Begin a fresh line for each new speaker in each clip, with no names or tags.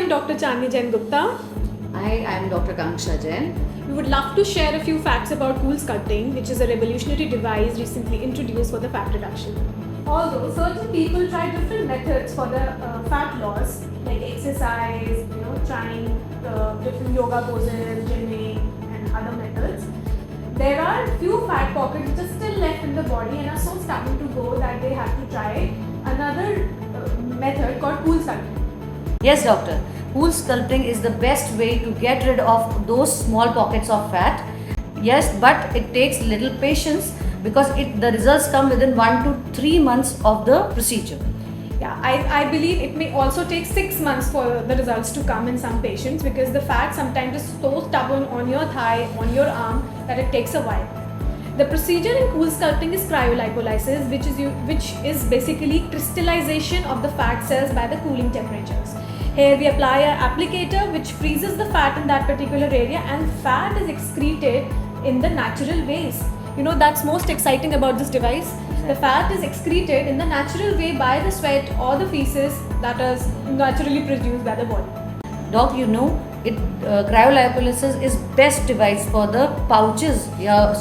I'm Dr. Chandni Jain Gupta.
I am Dr. Kanksha Jain.
We would love to share a few facts about Cool Sculpting, which is a revolutionary device recently introduced for the fat reduction. Although certain people try different methods for the fat loss, like exercise, trying different yoga poses, gymming, and other methods, there are few fat pockets which are still left in the body and are so starting to go that they have to try another method called Cool Sculpting.
Yes, doctor. Cool sculpting is the best way to get rid of those small pockets of fat. Yes, but it takes little patience because the results come within 1 to 3 months of the procedure.
Yeah, I believe it may also take 6 months for the results to come in some patients because the fat sometimes is so stubborn on your thigh, on your arm that it takes a while. The procedure in Cool Sculpting is cryolipolysis, which is basically crystallization of the fat cells by the cooling temperatures. Here we apply an applicator which freezes the fat in that particular area, and fat is excreted in the natural ways. That's most exciting about this device. The fat is excreted in the natural way by the sweat or the feces that is naturally produced by the body.
Doc, cryolipolysis is best device for the pouches,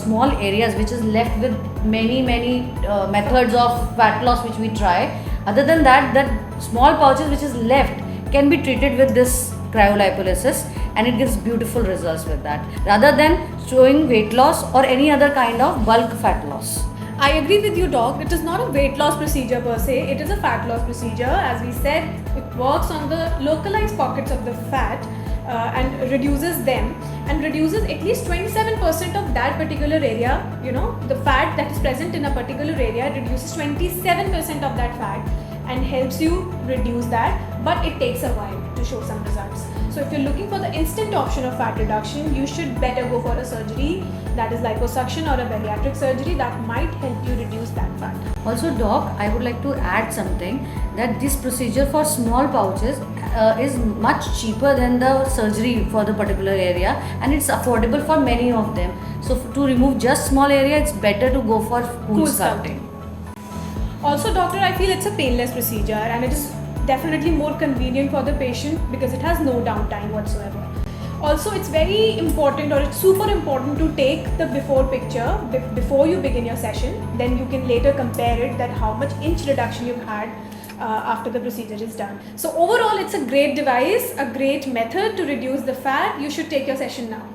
small areas which is left with many methods of fat loss which we try. Other than that small pouches which is left can be treated with this cryolipolysis, and it gives beautiful results with that rather than showing weight loss or any other kind of bulk fat loss.
I agree with you, Doc. It is not a weight loss procedure per se, it is a fat loss procedure. As we said, it works on the localized pockets of the fat and reduces them, and reduces at least 27% of that particular area. The fat that is present in a particular area reduces 27% of that fat and helps you reduce that, but it takes a while to show some results. So if you're looking for the instant option of fat reduction, you should better go for a surgery, that is liposuction or a bariatric surgery that might help you reduce that fat.
Also, Doc, I would like to add something, that this procedure for small pouches is much cheaper than the surgery for the particular area, and it's affordable for many of them. So to remove just small area, it's better to go for Cool Sculpting.
Also, doctor, I feel it's a painless procedure and it is definitely more convenient for the patient because it has no downtime whatsoever. Also, it's very important, or it's super important, to take the before picture before you begin your session. Then you can later compare it, that how much inch reduction you've had after the procedure is done. So overall, it's a great device, a great method to reduce the fat. You should take your session now.